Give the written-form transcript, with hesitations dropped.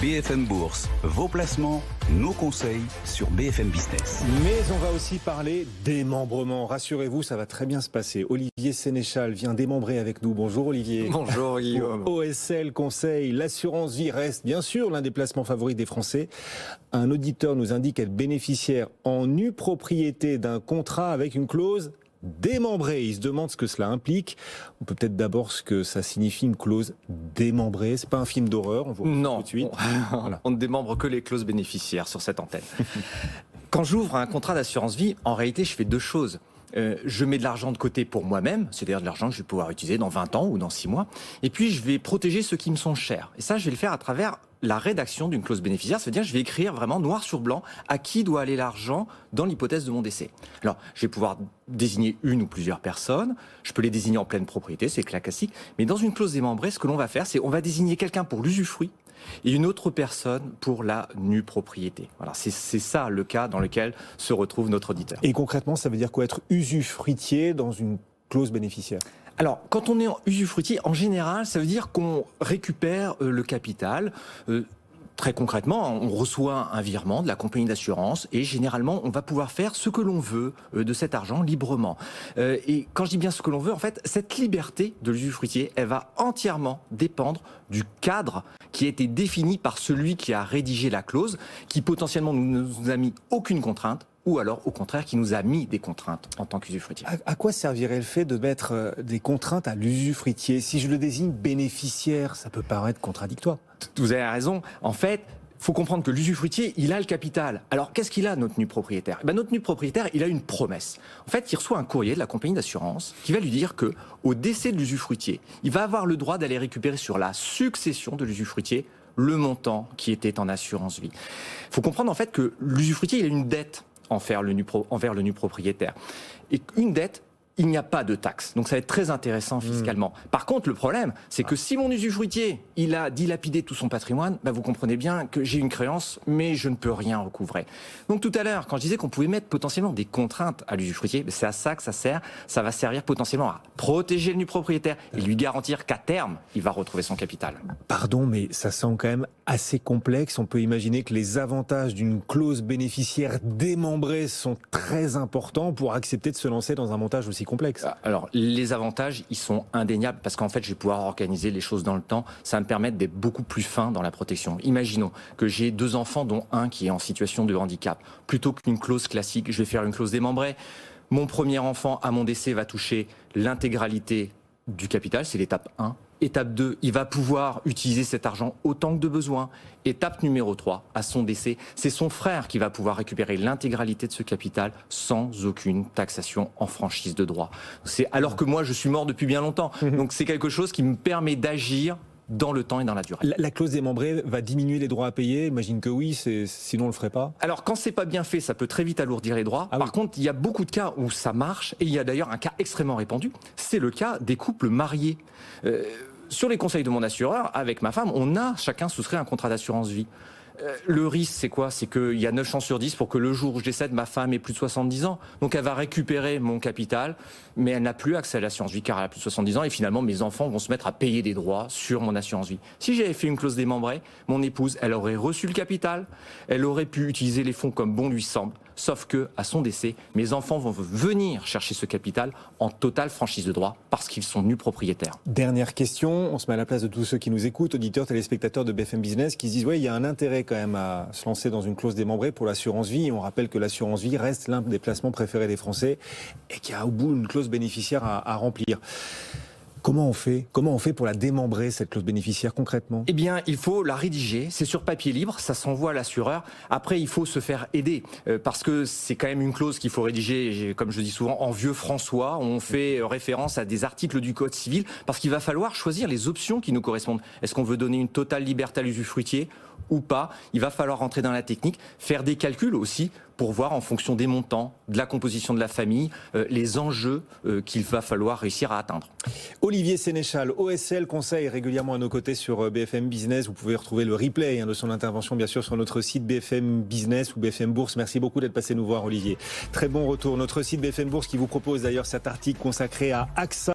BFM Bourse, vos placements, nos conseils sur BFM Business. Mais on va aussi parler démembrement. Rassurez-vous, ça va très bien se passer. Olivier Sénéchal vient démembrer avec nous. Bonjour Olivier. Bonjour Guillaume. OSL Conseil, l'assurance vie reste bien sûr l'un des placements favoris des Français. Un auditeur nous indique être bénéficiaire en nue propriété d'un contrat avec une clause démembrée. Il se demande ce que cela implique. On peut peut-être d'abord ce que ça signifie une clause démembrée. C'est pas un film d'horreur, on voit tout de suite. Voilà. On ne démembre que les clauses bénéficiaires sur cette antenne. Quand j'ouvre un contrat d'assurance vie, en réalité, je fais deux choses. Je mets de l'argent de côté pour moi-même, c'est-à-dire de l'argent que je vais pouvoir utiliser dans 20 ans ou dans 6 mois. Et puis, je vais protéger ceux qui me sont chers. Et ça, je vais le faire à travers la rédaction d'une clause bénéficiaire. C'est-à-dire, je vais écrire vraiment noir sur blanc à qui doit aller l'argent dans l'hypothèse de mon décès. Alors, je vais pouvoir désigner une ou plusieurs personnes. Je peux les désigner en pleine propriété, c'est classique. Mais dans une clause démembrée, ce que l'on va faire, c'est on va désigner quelqu'un pour l'usufruit et une autre personne pour la nue propriété. Voilà, c'est ça le cas dans lequel se retrouve notre auditeur. Et concrètement, ça veut dire quoi être usufruitier dans une clause bénéficiaire ? Alors, quand on est en usufruitier, en général, ça veut dire qu'on récupère le capital. Très concrètement, on reçoit un virement de la compagnie d'assurance et généralement, on va pouvoir faire ce que l'on veut de cet argent librement. Et quand je dis bien ce que l'on veut, en fait, cette liberté de l'usufruitier, elle va entièrement dépendre du cadre qui a été défini par celui qui a rédigé la clause, qui potentiellement ne nous a mis aucune contrainte, ou alors, au contraire, qui nous a mis des contraintes en tant qu'usufruitier. À quoi servirait le fait de mettre des contraintes à l'usufruitier ? Si je le désigne bénéficiaire, ça peut paraître contradictoire. Vous avez raison. En fait, il faut comprendre que l'usufruitier, il a le capital. Alors, qu'est-ce qu'il a, notre nu propriétaire ? Notre nu propriétaire, il a une promesse. En fait, il reçoit un courrier de la compagnie d'assurance qui va lui dire que, au décès de l'usufruitier, il va avoir le droit d'aller récupérer sur la succession de l'usufruitier le montant qui était en assurance vie. Il faut comprendre, en fait, que l'usufruitier, il a une dette envers le nu propriétaire. Et une dette, il n'y a pas de taxe. Donc ça va être très intéressant fiscalement. Par contre, le problème, c'est que si mon usufruitier, il a dilapidé tout son patrimoine, vous comprenez bien que j'ai une créance, mais je ne peux rien recouvrer. Donc tout à l'heure, quand je disais qu'on pouvait mettre potentiellement des contraintes à l'usufruitier, c'est à ça que ça sert. Ça va servir potentiellement à protéger le nu propriétaire et lui garantir qu'à terme, il va retrouver son capital. Pardon, mais ça semble quand même assez complexe. On peut imaginer que les avantages d'une clause bénéficiaire démembrée sont très importants pour accepter de se lancer dans un montage aussi complexe. Alors, les avantages, ils sont indéniables parce qu'en fait, je vais pouvoir organiser les choses dans le temps. Ça va me permettre d'être beaucoup plus fin dans la protection. Imaginons que j'ai 2 enfants, dont un qui est en situation de handicap. Plutôt qu'une clause classique, je vais faire une clause démembrée. Mon premier enfant, à mon décès, va toucher l'intégralité du capital, c'est l'étape 1. Étape 2, il va pouvoir utiliser cet argent autant que de besoin. Étape numéro 3, à son décès, c'est son frère qui va pouvoir récupérer l'intégralité de ce capital sans aucune taxation en franchise de droit. C'est alors que moi, je suis mort depuis bien longtemps. Donc c'est quelque chose qui me permet d'agir dans le temps et dans la durée. La clause démembrée va diminuer les droits à payer ? Imagine que oui, sinon on le ferait pas. Alors quand c'est pas bien fait, ça peut très vite alourdir les droits. Par contre, il y a beaucoup de cas où ça marche, et il y a d'ailleurs un cas extrêmement répandu, c'est le cas des couples mariés. Sur les conseils de mon assureur, avec ma femme, on a chacun souscrit un contrat d'assurance vie. Le risque, c'est quoi ? C'est qu'il y a 9 chances sur 10 pour que le jour où je décède, ma femme ait plus de 70 ans. Donc elle va récupérer mon capital, mais elle n'a plus accès à l'assurance vie car elle a plus de 70 ans. Et finalement, mes enfants vont se mettre à payer des droits sur mon assurance vie. Si j'avais fait une clause démembrée, mon épouse, elle aurait reçu le capital, elle aurait pu utiliser les fonds comme bon lui semble. Sauf que, à son décès, mes enfants vont venir chercher ce capital en totale franchise de droit parce qu'ils sont nus propriétaires. Dernière question, on se met à la place de tous ceux qui nous écoutent, auditeurs, téléspectateurs de BFM Business, qui se disent il y a un intérêt quand même à se lancer dans une clause démembrée pour l'assurance vie. Et on rappelle que l'assurance vie reste l'un des placements préférés des Français et qu'il y a au bout une clause bénéficiaire à remplir. Comment on fait pour la démembrer, cette clause bénéficiaire, concrètement ? Eh bien, il faut la rédiger. C'est sur papier libre, ça s'envoie à l'assureur. Après, il faut se faire aider parce que c'est quand même une clause qu'il faut rédiger, comme je dis souvent, en vieux François. On fait référence à des articles du Code civil parce qu'il va falloir choisir les options qui nous correspondent. Est-ce qu'on veut donner une totale liberté à l'usufruitier ou pas ? Il va falloir rentrer dans la technique, faire des calculs aussi pour voir en fonction des montants, de la composition de la famille, les enjeux qu'il va falloir réussir à atteindre. Olivier Sénéchal, OSL Conseil, régulièrement à nos côtés sur BFM Business. Vous pouvez retrouver le replay de son intervention, bien sûr, sur notre site BFM Business ou BFM Bourse. Merci beaucoup d'être passé nous voir, Olivier. Très bon retour. Notre site BFM Bourse qui vous propose d'ailleurs cet article consacré à AXA.